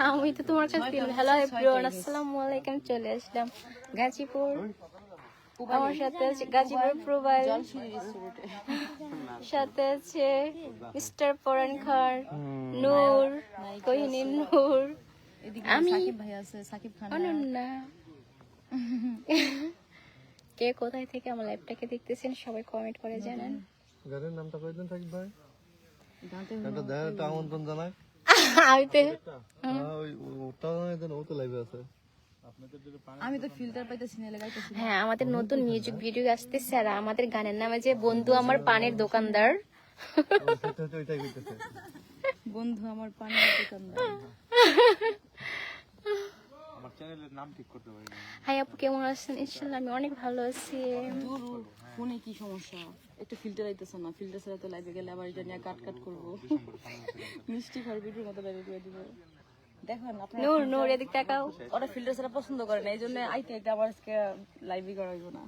আমি তো তোমার কাছে হ্যালো এভরিওয়ান, আসসালামু আলাইকুম। চলে আসলাম গাজীপুর। আমার সাথে আছে গাজীপুর প্রোবাইল, সাথে আছে মিস্টার পরান খান, নূর, কোহিনী নূর, আমি ভাই আছে, সাকিব খান, অনন্যা। কে কোথায় থেকে আমার লাইভটাকে দেখতেছেন সবাই কমেন্ট করে জানান। গানের নামটা কই দেন সাকিব ভাই? একটা দেন, একটা আমন্ত্রণ জানাই। আমি তো ওই ওটা দেন, ও তো লাইভে আছে। আমি তো ফিল্টার পাইতেছি না, লাগাইতেছি। হ্যাঁ, আমাদের নতুন মিউজিক ভিডিও আসতেছে আর আমাদের গানের নামে যে বন্ধু আমার পানের দোকানদার, সেটা তো ওইটাই কইতেছে। বন্ধু আমার পানের দোকানদার। আমার চ্যানেলের নাম ঠিক করতে পারি না। হাই আপু, কেমন আছেন? ইনশাআল্লাহ আমি অনেক ভালো আছি। দূর ফোনে কি সমস্যা? একটু ফিল্টার আইতেছে না, ফিল্টার ছাড়া তো লাইভে গেলে আবার এটা নিয়ে কাট করবো। মিষ্টি খাওয়ার ভিডিওর মতো লাইভে দিয়ে দিব। দেখেন আপনারা নূর নূর এদিক তাকাও। ওরা ফিল্টার ছাড়া পছন্দ করে না, এই জন্য আইতে আইতে আবার আজকে লাইভই করা হইব না।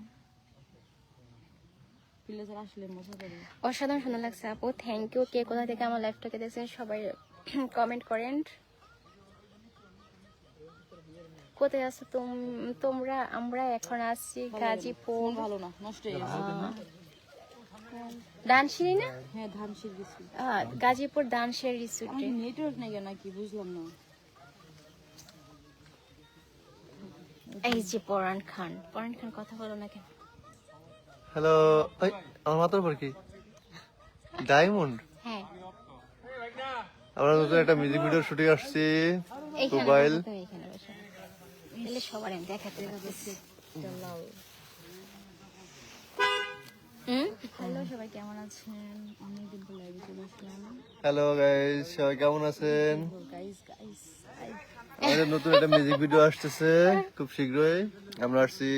ফিল্টার ছাড়া আসলে মজা করে। অসাধারণ সুন্দর লাগছে আপু, থ্যাংক ইউ। কে কোথা থেকে আমার লাইভটাকে দেখছেন সবাই কমেন্ট করেন। কোথায় আছো তোমরা? আমরা এখন আসছি গাজীপুর, ফোন ভালো না, নষ্ট হয়ে গেছে। দানশিরি না? হ্যাঁ, ধামশির গেছি। গাজীপুর দানশিরি রিসোর্টে। নেটওয়ার্ক নাই কেন, কি বুঝলাম না। এই যে পরান খান কথা বলো না কেন? হ্যালো, এই আমার মাথার উপর কি ডায়মন্ড? হ্যাঁ, আমরা নতুন একটা মিউজিক ভিডিও শুটিং আসছি। এইখানে মোবাইল বসো, এইখানে বসো। তাহলে সবার আমি দেখাতে পারতেছি। হ্যালো, সবাই কেমন আছেন? অনেকদিন পর লাইভে চলে আসলাম। হ্যালো গাইস, সবাই কেমন আছেন? গাইস আমাদের নতুন একটা মিউজিক ভিডিও আসতেছে খুব শীঘ্রই। আমরা আসছি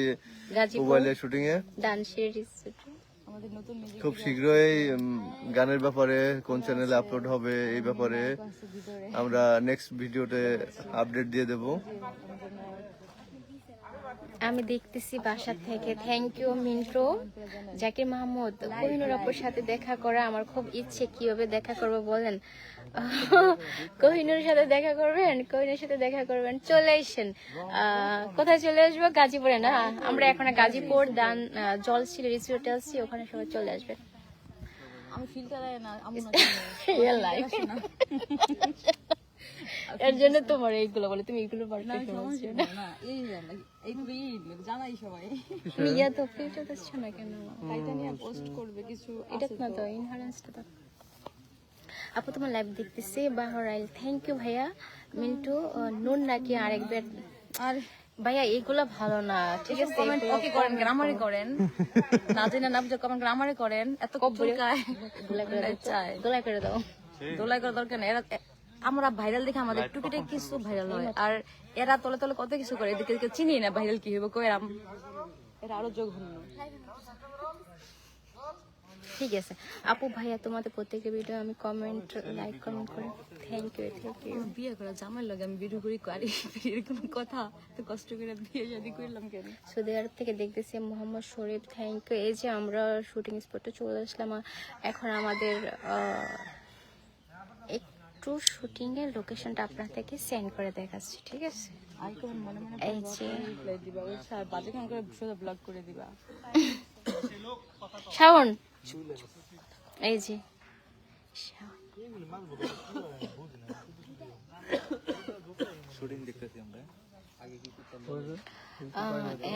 গাজীপুর মোবাইলের শুটিং এ। দানশিরি রিসোর্টে। আমাদের নতুন মিউজিক খুব শীঘ্রই গানের ব্যাপারে কোন চ্যানেলে আপলোড হবে এই ব্যাপারে ভিতরে আমরা নেক্সট ভিডিওতে আপডেট দিয়ে দেব। আমি দেখতেছি বাসা থেকে। Thank you Mintu, Zakir Mahmud. কোহিনুর আপুর সাথে দেখা করা আমার খুব ইচ্ছে, কিভাবে দেখা করবো বলেন? কোহিনুর সাথে দেখা করবেন, কোহিনুর সাথে দেখা করবেন, চলে আসেন। কোথায় চলে আসবো? গাজীপুরে না? আমরা এখন গাজীপুর জলশিল রিসোর্টে আছি, ওখানে সবাই চলে আসবেন। আমি ফিল্টার না আমি না Real life। এর জন্য তোমার এইগুলো বলে, তুমি এইগুলো পারফেক্ট বলছো না। না এইভাবে জানাই সবাই। তুমি ইয়া তো ফিল্টার দিচ্ছ না কেন? তাইটা নিয়ে পোস্ট করবে কিছু। এটা না তো ইনহারেন্সটা তো। আপু তোমার লাইভ দেখতেছি বাহরাইল। থ্যাংক ইউ ভাইয়া। মিন্টু নুন নাকি আরেকবার? আর ভাইয়া এইগুলা ভালো না, ঠিক আছে? কমেন্ট ওকে করেন, গ্রামারে করেন, না জানেন না বুঝে কমেন্ট গ্রামারে করেন। এত চুলকায় দোলাই করে দাও, চাই দোলাই করে দাও। দোলাই করা দরকার নেই। আমরা ভাইরাল দেখে আমাদের টুকিটাই কিছু ভাইরাল হয়, আর এরা তলে তলে কত কিছু করে। এদিকে চিনি না ভাইরাল কি হইব, কইরাম এরা আরো জঘন্য। ঠিক আছে আপু ভাইয়া, তোমাদের প্রত্যেকটা ভিডিও আমি লাইক কমেন্ট করি। Thank you. বিয়ে করা জামাই লাগে আমি ভিডিও করি কারি এরকম কথা, তো কষ্ট করে বিয়ে শাদী করলাম কেন? সৌদি আরব থেকে দেখতেছি মোহাম্মদ শরীফ, থ্যাংক ইউ। এই যে আমরা শুটিং স্পটে চলে আসলাম। এখন আমাদের একটু শুটিং এর লোকেশনটা আপনার থেকে সেন্ড করে দেখাচ্ছি, ঠিক আছে? আইকন মনে মনে এই যে রিপ্লাই দিবা, ওই স্যার বাজে কাম করে সোজা ব্লক করে দিবা। শাওন, এই যে শুটিং দেখতেছি আমরা।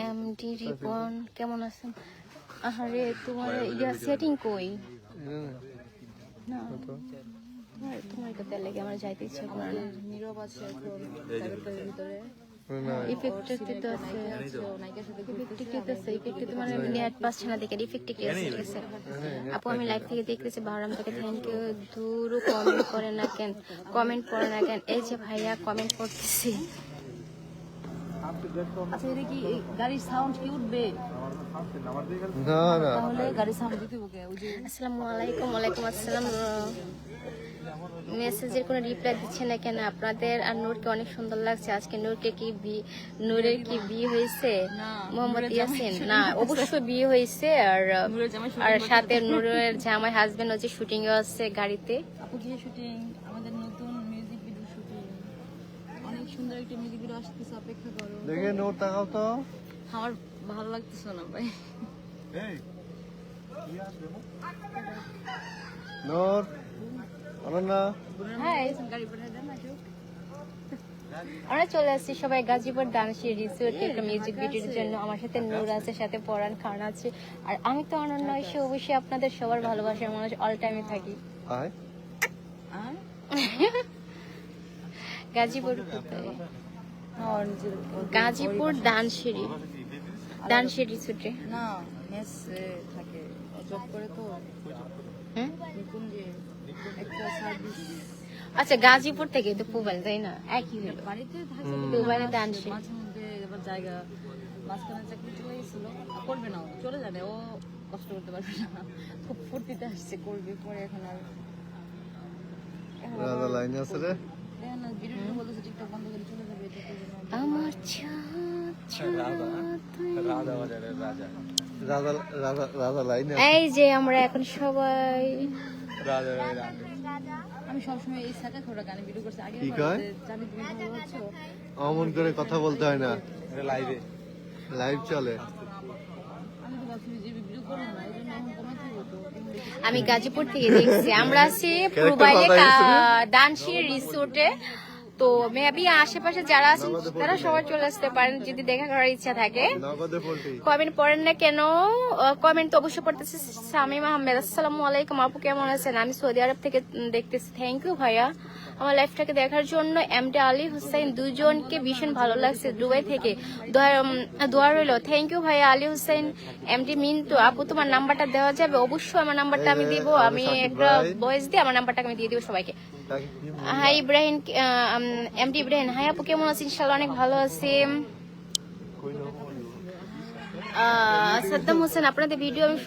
এমডি রিপন, কেমন আছেন? আরে তোমার ইয়া সেটিং কই? না তোমার কথা লাগে আমার যাইতে ইচ্ছা করে না। নীরব আছে এখন তাদের ভিতরে, ইফেক্টে তো আছে, নায়িকার সাথে ইফেক্টে আছে, ইফেক্টে মানে নেট পাচ্ছে না দেখে ইফেক্টে কি আছে, ঠিক আছে? আপু আমি লাইভ থেকে দেখতেছি বাহরাম থেকে, থ্যাংক ইউ। দূর কমেন্ট করে না কেন? এই যে ভাইয়া কমেন্ট করতেছি। আচ্ছা, এটা কি গাড়ির সাউন্ড কি উঠবে? না না, তাহলে গাড়ির সাউন্ড দিতে হবে। ওই যে আসসালামু আলাইকুম। ওয়ালাইকুম আসসালাম। মেসেজের কোনো রিপ্লাই দিচ্ছে না কেন আপনাদের? আর নূরকে অনেক সুন্দর লাগছে আজকে। নূরের কি বিয়ে হয়েছে? মোহাম্মদ ইয়াসিন না, অবশ্যই বিয়ে হয়েছে। আর সাথে নূরের জামাই হাজবেন্ড হচ্ছে শুটিং এ আছে গাড়িতে। আপু কি শুটিং? আমাদের নতুন মিউজিক ভিডিও শুটিং। অনেক সুন্দর একটা মিউজিক ভিডিও আসতেছে, অপেক্ষা করো। দেখে নোট তাকাও তো। আমার ভালো লাগতেছে না ভাই। নোট অনন্যা হাই, গাড়ি পাঠিয়ে দেন না কেউ? আমরা চলে আসছি সবাই গাজীপুর দানশী রিসোর্টে একটা মিউজিক ভিডিওর জন্য। আমার সাথে নূর আছে, সাথে পরান খান আছে, আর আমি তো অনন্য এসে অবশ্যই আপনাদের সবার ভালোবাসার মানুষ অল টাইমে থাকি। আয় আর গাজীপুর কোথায়? আমার নিজের গাজীপুর দানশিরি রিসোর্টে। না, মেস থাকে, জব করে তো। হুম? কোন যে একটা সার্ভিস আচ্ছা, গাজীপুর থেকে তো পুবাইল, তাই না? একই হলো। বাড়িতে থাকে, পুবাইলে দানশিরি। মাঝে মধ্যে এবার জায়গা মাঝখানে চাকরি চলে গেছিল, করবে না, ও চলে যাবে, ও কষ্ট করতে পারবে না, খুব ফুর্তিতে আসছে, করবে পরে। এখন আর রাজা লাইন আছে রে। দেখেন না, ভিডিও বলতেছে টিকটক বন্ধ করে চলে যাবে, এটা করবে না। আমার চাঁদ রাজা রাজা রাজা লাইন আছে। এই যে আমরা এখন সবাই আমি সবসময় এই সাকা খোড়া গানে ভিডিও করছি আগে, কি কয়? জানি তুমি ভালো আছো, অমন করে কথা বলতে হয় না, লাইভ চলে। আমি তো ভাবছি যে ভিডিও করবো না, এই জন্য এখন কমাতে হতো। আমি গাজীপুর থেকে দেখছি। আমরা আছি Character পুবাইলে পাল্টাই গেছে না? দানশী রিসোর্টে। তো মেবি আশেপাশে যারা আছেন তারা সবাই চলে আসতে পারেন যদি দেখা করার ইচ্ছা থাকে। নগদে পোল্ট্রি কমেন্ট পড়েন না কেন? কমেন্ট তো অবশ্যই পড়তেছে। শামীম আহমেদ, আসসালামু আলাইকুম আপু, কেমন আছেন? আমি সৌদি আরব থেকে দেখতেছি। থ্যাংক ইউ ভাইয়া আমার লাইফটাকে দেখার জন্য। এমডি আলী হুসাইন, দুজনকে ভীষণ ভালো লাগছে দুবাই থেকে, দোয়া রইল। থ্যাংক ইউ ভাইয়া আলী হুসাইন। এমডি মিন্টু আপু, তোমার নাম্বারটা দেওয়া যাবে? অবশ্যই আমার নাম্বারটা আমি দিব। আমি একটা ভয়েস দিয়ে আমার নাম্বারটা আমি দিয়ে দিব সবাইকে। Hi Ibrahim, MD Ibrahim, hi আপু কেমন আছেন? ইনশাআল্লাহ অনেক ভালো আছি। সাদ্দাম হোসেন, আপনাদের ভিডিও আমি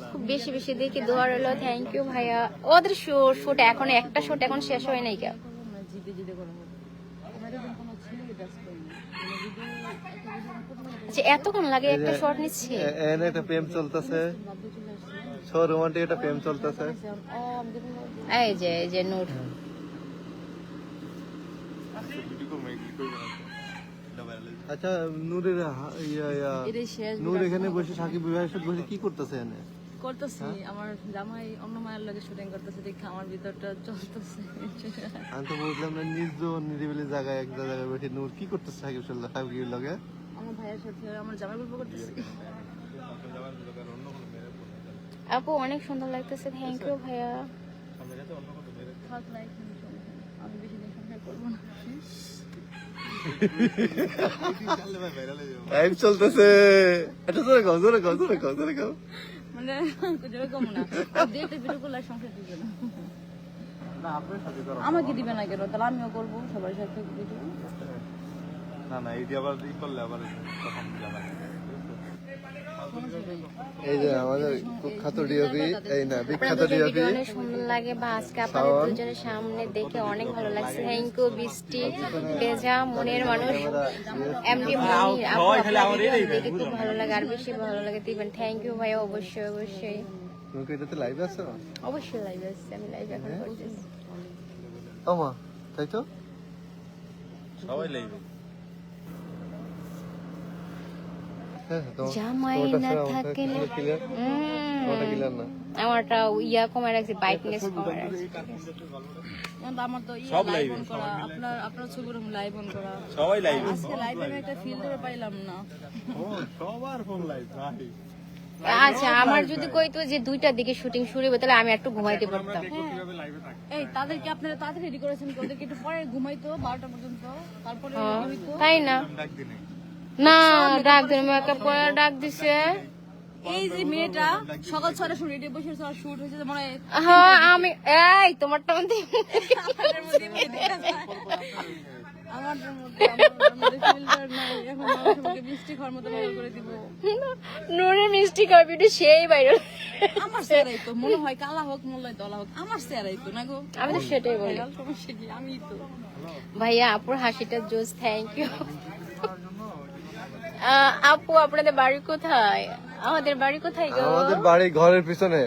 খুব বেশি বেশি দেখি, দোয়া রইল। থ্যাংক ইউ ভাইয়া। ওদের শুট এখন একটা শুট এখন শেষ হয় নাই কেন? জিতে জিতে করা হবে, আমাদের কোনো ছেলে ডাস করে না, আচ্ছা, এতক্ষণ লাগে একটা শট নিচ্ছি? এনে একটা প্রেম চলতেছে, সো রোমান্টিক একটা প্রেম চলতেছে। এই যে নূর। আচ্ছা, নূরের এটাই শেষ নূর এখানে বসে সাকিব ভাইয়ের সাথে বসে কি করতেছে এনে? করতেছি। আমার জামাই অন্য মায়ের লগে শুটিং করতেছে, দেখে আমার ভিতরটা চলতেছে। আমি তো বুঝলাম না, নিরিবিলি জায়গায় এক জায়গায় বসে নূর কি করতেছে সাকিবের লগে? আমার ভাইয়ের সাথে আমার জামাই গল্প করতেছি। আপু অনেক সুন্দর লাগতেছে, থ্যাংক ইউ ভাইয়া। থাক লাইফ, আমি বেশি দিন সংসার করবো না। লাইভ চলতেছে, এটা জোরে কও। মানে যেরকম না, ডেটে ভিডিও করলে আর সংসার দিবে না। আমাকে দিবে না কেন? তাহলে আমিও করবো সবার সাথে ভিডিও। না এইটি আবার ই করলে আবার তখন যাবে। এই যে আমাদের কুখ্যাত ডিওপি, এই না বিখ্যাত আপনাদের ডিওপি ভিডিও অনেক সুন্দর লাগে, বা আজকে আপনাদের দুজনের সামনে দেখে অনেক ভালো লাগছে। থ্যাংক ইউ বৃষ্টি বেজা মনের মানুষ এমডি মনির আপু, আপনাদের ভিডিও দেখে খুব ভালো লাগে, আর বেশি ভালো লাগে দিবেন। থ্যাংক ইউ ভাইয়া, অবশ্যই তুমি কি এটাতে লাইভ আছো? অবশ্যই লাইভ আসছে, আমি লাইভ এখন করতেছি। ও মা, তাই তো? সবাই লাগবে। জামাই না থাকলে ক্লিয়ার না। আমারটা ইয়া কমায় রাখছি, ব্রাইটনেস কমায় রাখছি। আমার তো লাইভ অন করা, আপনার ছবির লাইভ অন করা, সবাই লাইভ। আজকে লাইভে আমি একটা ফিল ধরে পাইলাম না। ও সবার ফোন লাইভ ভাই। আচ্ছা, আমার যদি কইতো যে 2টার দিকে শুটিং শুরু হবে তাহলে আমি একটু ঘুমাইতে পারতাম। এই তাদেরকে আপনারা তাড়াতাড়ি রেডি করেছেন, ওদেরকে একটু পরে ঘুমাইতো 12টা পর্যন্ত, তারপরে হইতো। তাই না? ডাক দিনে না, ডাক দিন মেকআপ করে ডাক দিছে। এই যে মেয়েটা সকাল 6টার সময় রেডি বসে শুট হয়েছে, মনে হয় হ্যাঁ আমি এই তোমারটা মধ্যে আপনাদের মধ্যে দেখা যায়। আমাদের মধ্যে ফিল্টার নাই, এখন সবাইকে মিষ্টি খাওয়ার মতো ভালো করে দিব। নূরের মিষ্টি কপিটা সেই বাইরে। আমার চেহারাই তো মনে হয় কালা হোক মোল্লাই দলা হোক, আমার চেহারাই তো না গো। আমি তো সেটাই বলি। সমস্যা কি, আমি তো ভাইয়া আপুর হাসিটা জোস, থ্যাংক ইউ। আপু আপনাদের বাড়ি কোথায়? আমাদের বাড়ি কোথায় গো? আমাদের বাড়ি ঘরের পিছনে।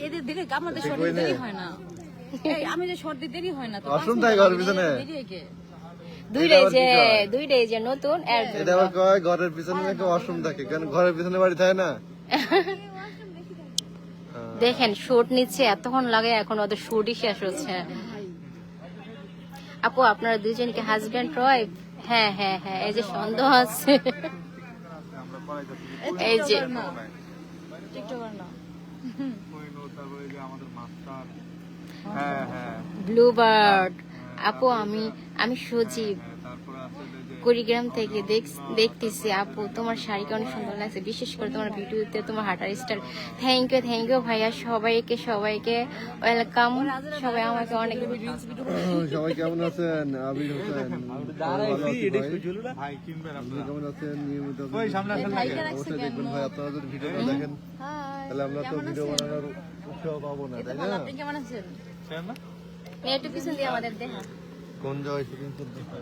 এদের দেখে আমাদের শর্ট দেরি হয় না। এই আমি যে শর্ট দেরি হয় না তো, অসুন তাই ঘরের পিছনে। দুইটাই যে নতুন এর জন্য। এটা আবার কয় ঘরের পিছনে নাকি ওয়াশরুম থাকে, কারণ ঘরের পিছনে বাড়ি থাকে না। দেখেন শুট নিচ্ছে এতক্ষণ লাগে, এখন ওদের শুটই শেষ হচ্ছে। আপু আপনারা দুইজনকে হাজবেন্ড ওয়াইফ? হ্যাঁ হ্যাঁ হ্যাঁ, এই যে সন্দেহ আছে। এই যে টিকটকার না। তারপরে যে আমাদের মাস্টার, হ্যাঁ হ্যাঁ, ব্লুবার্ড। আপু আমি সজীব তারপরে আছে যে কুড়িগ্রাম থেকে দেখতেছি। আপু তোমার শাড়িকে অনেক সুন্দর লাগছে, বিশেষ করে তোমার ভিডিওতে তোমার হাঁটার স্টাইল। থ্যাংক ইউ ভাইয়া, সবাইকে ওয়েলকাম। সবাই আমাকে অনেক সবাই কেমন আছেন? আবির হোসেন ভালো আছি ভাই। ভাই কিনবেন আপনি আপনারা, কেমন আছেন? নিয়মিত ওই সামনে আসেন না কেন? অবশ্যই দেখবেন ভাই, আপনারা যদি ভিডিওটা দেখেন তাহলে আমরা তো ভিডিও বানানোর উৎসাহ পাবো না, তাই না? আপনি কেমন আছেন? চেন না? একটু পিছন দিয়ে আমাদের দেখা। কোন জায়গায় শুটিং চলতেছে?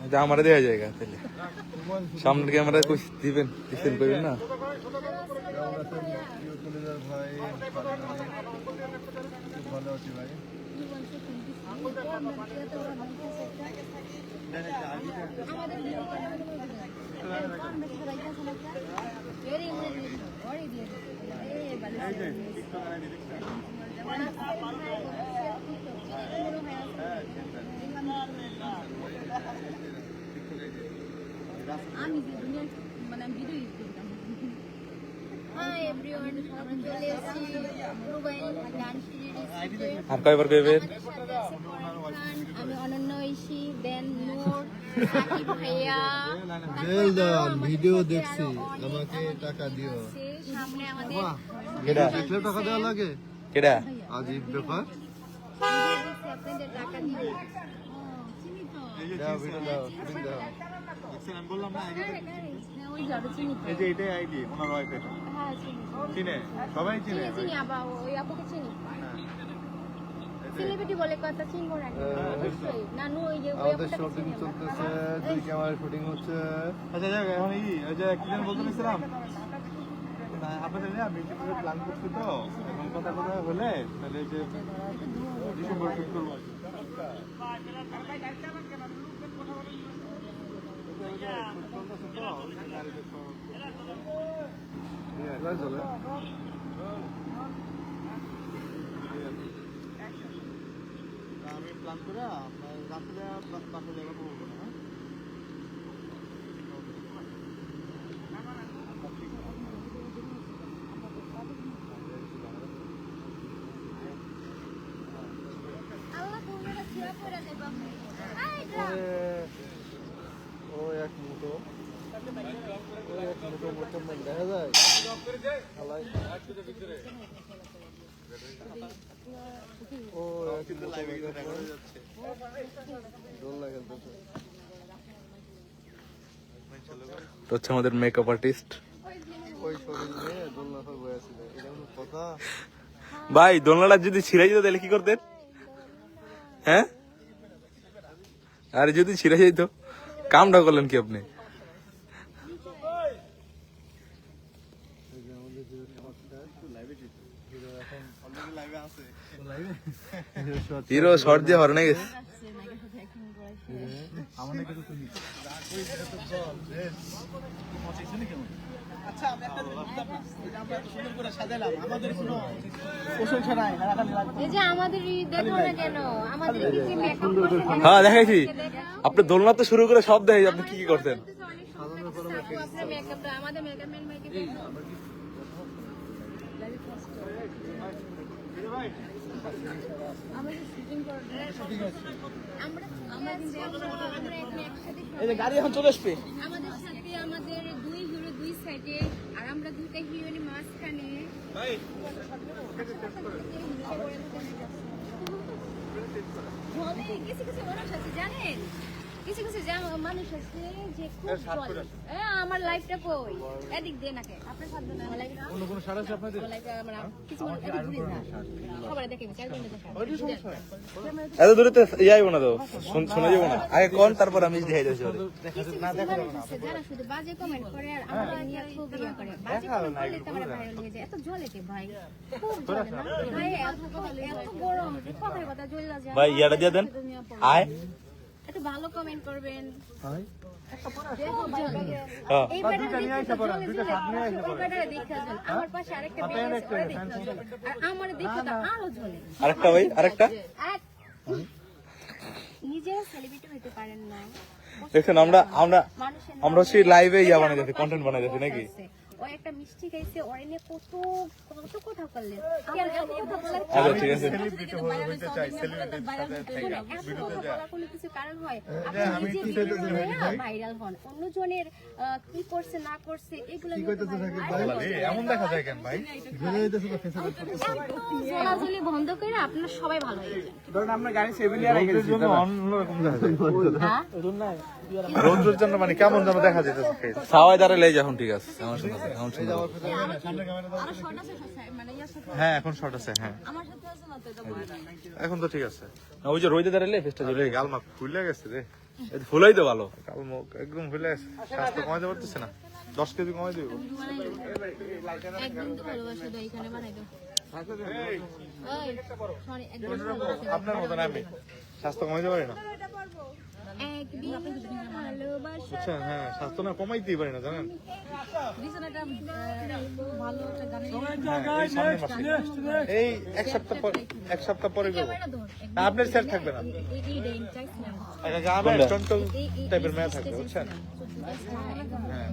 এটা আমারে দেওয়া জায়গা তাহলে সামনের ক্যামেরা কই দিবেন ডিসেন্ড করবেন না। কেমন আছেন প্রিয় কলিজার ভাই? খুব ভালো আছি ভাই। হাই এভরিওয়ান, আমরা চলে এসেছি মোবাইল ডান্স সিরিজে। আর কয়বার কইবেন? আমি অনন্য ঐশী, দেন নূর, সাকিব ভাইয়া, জেলদার ভিডিও দেখছি, আমাকে টাকা দিও। সামনে আমাদের কেডা দেখলে টাকা দেওয়া লাগে? কেডা আজীব ব্যাপার। আপনাদের টাকা দিয়ে দাও ভিডিও দাও, শুটিং দাও। দেখছেন, আমি বললাম না আইডি, ওই যাবে চিনি তো। এই যে এটাই আইডি ওনার ওয়াইফের। হ্যাঁ চিনি চিনে সবাই চিনে ভাই। চিনি, আবার ওই আপুকে চিনি। সেলিব্রিটি বলে কথা চিনবো না অবশ্যই। নানু ওই যে ওই আমাদের আপুটাকে শুটিং চিনি আমরা। চলতেছে, 2 ক্যামেরা শুটিং হচ্ছে। আচ্ছা যাক, এখন ওই যে কি যেন বলতে নিছিলাম না, আপনাদের না বিউটি প্ল্যান করছি তো, এখন কথা হলে তাহলে এই যে ডিসেম্বর শুট করবো আর কি। লাইট জ্বলে। আমি প্ল্যান করে আপনার রাত্রে বাসা জায়গা করবো না, হ্যাঁ? আল্লাহ তোমরা ছিড়া করে দেবা। ও এক মুঠো মুসলমান দেখা যায়। আলাই। ও এক মুঠো দোল লাগে তো। তো হচ্ছে আমাদের মেকআপ আর্টিস্ট ওই শরীর নিয়ে দোলনা সব বয়ে আছে, এটা কোনো কথা? ভাই। দোলনাটা যদি ছিঁড়াই যেত তাহলে কি করতেন? হ্যাঁ, আরে যদি ছিঁড়ে যেত কামটা করলেন কি আপনি? হিরো শর্ট দিয়ে হরনে গেছে। এই যে আমাদের দেখো না কেন, আমাদের কি কি মেকআপ করছে হ্যাঁ দেখাইছি। আপনি দোলনা তো শুরু করে সব দেখাইছি, আপনি কি কি করতেন? আপনার মেকআপটা আমাদের মেকআপম্যান ভাইকে দেখো। আমরা শুটিং করব, আমরা একসাথে এই যে গাড়ি এখন চলে আসবে। আমাদের সাথে আমাদের দুই হিরো দুই সাইডে, আর আমরা দুইটা হিরোইন মাঝখানে। জলে কিছু কিছু মানুষ আছে জানেন, কিছু কিছু মানুষ আছে যে খুব জলে। আমার লাইফটা কই এদিক দিয়ে নাকে আপনার সাথে না লাইফ অন্য কোনো সারা আছে আপনাদের লাইফ আমরা কিছু এদিক ঘুরে না সবাই দেখে চারজনে দেখা ওইটা সমস্যা এত দূরে তো যাইব না, তো শোনা যাবো না। আগে কোন, তারপর আমি দেখাই দিচ্ছি। যারা শুধু বাজে কমেন্ট করে আর আমাদের নিয়ে খুব ইয়া করে, বাজে কমেন্ট করলে তো আমরা ভাইরাল হয়ে যায়। এত জলে কে ভাই, খুব জলে না ভাই, এত গরম যে কথায় কথা জ্বলে যায় ভাই ইয়াটা দিয়ে দেন। আয় একটু ভালো কমেন্ট করবেন। হাই হ্যাঁ এই ব্যাটারে দেখে আমার পাশে আরেকটা বেবি আছে, ওরে দেখে আর আমার দেখে তো আরো জ্বলে। আরেকটা ভাই আরেকটা নিজেরা সেলিব্রিটি হতে পারেন না, দেখছেন আমরা আমরা মানুষের আমরা হচ্ছে লাইভে ইয়া বানাই যাচ্ছি, কন্টেন্ট বানাই যাচ্ছি নাকি? ও একটা মিষ্টি খাইছে, ওরে নিয়ে কত কত কথা বললেন, কেন এত কথা বলার কি আচ্ছা ঠিক আছে। সেলিব্রিটি হতে চাই, সেলিব্রিটির সাথে এত কথা বলার কোনো কিছু কারণ হয়? আমি আপনি কি নিজে চাইতেছি ভাই? ভাইরাল হন, অন্যজনের কি করছে না করছে এগুলো কি কইতেছে নাকি ভাই? এমন দেখা যায় কেন ভাই? ঝুলে যাইতেছে তো ফেসে চলাচলি বন্ধ করে আপনার সবাই ভালো হয়ে যান। রোদের জন্য অন্যরকম দেখা যায়। হ্যাঁ? রোদের জন্য মানে কেমন যেন দেখা যেতেছে face। সাওয়াই দাঁড়ালে যখন ঠিক আছে, আমার সুন্দর আমার সুন্দর। সামনে ক্যামেরা দাও। আরো শর্ট আছে মানে ইয়ার সাথে হ্যাঁ এখন শর্ট আছে, হ্যাঁ আমার সাথে আছে না তো এটা বলে। এখন তো ঠিক আছে। না, ওই যে রইতে দাঁড়ালে ফেসটা জ্বলে গাল মাখ ফুলে গেছে রে, ফুলাই তো ভালো। গাল মুখ একদম ফুলে গেছে। স্বাস্থ্য কমাইতে পারতেছে না, 10 কেজি কমাই দিব। একদিন তো ভালোবাসা দাও, এখানে বানাই দাও। ওই, sorry, একদিন আপনার মতন আমি স্বাস্থ্য কমাইতে পারি না, একদিন ভালোবাসা বুঝছেন? হ্যাঁ স্বাস্থ্য না কমাইতেই পারি না, জানেন? রিজন এটা ভালো একটা গান হ্যাঁ, এই সামনের মাসে। এই এক সপ্তাহ পরে করবো। না, আপনার সেট থাকবে না, একটা গানের টন্টল টাইপের মেয়ে থাকবে, বুঝছেন? হ্যাঁ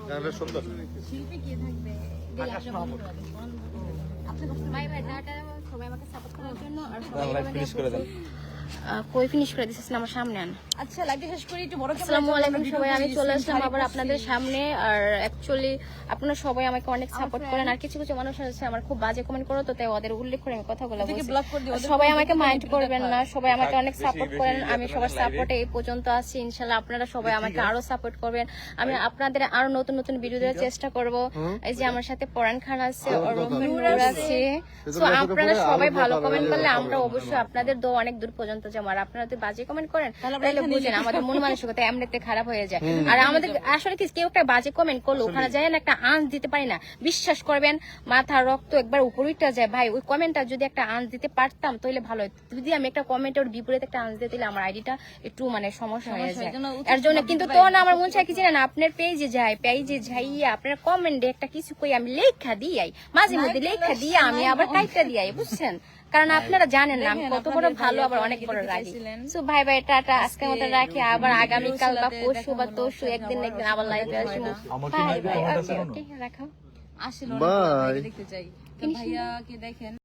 গানটা সুন্দর। শিল্পী কে থাকবে? Akash Mahmud. Bye bye, tata. সবাই আমাকে সাপোর্ট করার জন্য আর সবাই লাইভ ফিনিশ করে দেন। কই ফিনিশ করে দিছিস না আমার সামনে আন। আচ্ছা লাইভটা শেষ করি একটু বড় আসসালামু আলাইকুম সবাই, আমি চলে আসলাম আবার আপনাদের সামনে। আর অ্যাকচুয়ালি আপনারা সবাই আমাকে অনেক সাপোর্ট করেন, আর কিছু কিছু মানুষ আছে আমার খুব বাজে কমেন্ট করো, তো তাই ওদের উল্লেখ করে আমি কথাগুলো বলছি। ব্লক করে দিও, সবাই আমাকে মাইন্ড করবেন না, সবাই আমাকে অনেক সাপোর্ট করেন, আমি সবার সাপোর্টে এই পর্যন্ত আছি। ইনশাআল্লাহ আপনারা সবাই আমাকে আরো সাপোর্ট করবেন, আমি আপনাদের আরো নতুন নতুন ভিডিও দেওয়ার চেষ্টা করব। এই যে আমার সাথে পরান খান আছে, নূর আছে, তো আপনারা সবাই ভালো কমেন্ট করলে আমরা অবশ্যই আপনাদের দোয়া অনেক দূর পর্যন্ত যাবো। আর আপনারা যদি বাজে কমেন্ট করেন তাহলে বুঝেন আমাদের মন মানসিকতা এমনিতে খারাপ হয়ে যায়। আর আমাদের আসলে কি কেউ একটা বাজে কমেন্ট করলো ওখানে যায় না একটা আঁচ দিতে পারি না, বিশ্বাস করবেন মাথার রক্ত একবার উপর উঠে যায় ভাই। ওই কমেন্টটা যদি একটা আঁচ দিতে পারতাম তাহলে ভালো হতো, যদি আমি একটা কমেন্টের বিপরীতে একটা আঁচ দিতে তাহলে আমার আইডিটা একটু মানে সমস্যা হয়ে যায় এর জন্য। কিন্তু তো না আমার মন চায় কি জানেন, আপনার পেজে যাইয়া আপনার কমেন্টে একটা কিছু কই আমি লেখা দিয়াই, মাঝে মধ্যে লেখা দিয়ে আমি আবার টাইপটা দিয়াই, বুঝছেন? কারণ আপনারা জানেন না আমি কত বড় ভালো আবার অনেক বড় রাগি। সো ভাই ভাই টাটা, আজকের মতো রাখি, আবার আগামীকাল বা পরশু বা তরশু একদিন আবার লাইভে আসবো। বাই বাই, ওকে রাখো। আসলে বাই। দেখতে চাই ভাইয়াকে দেখেন।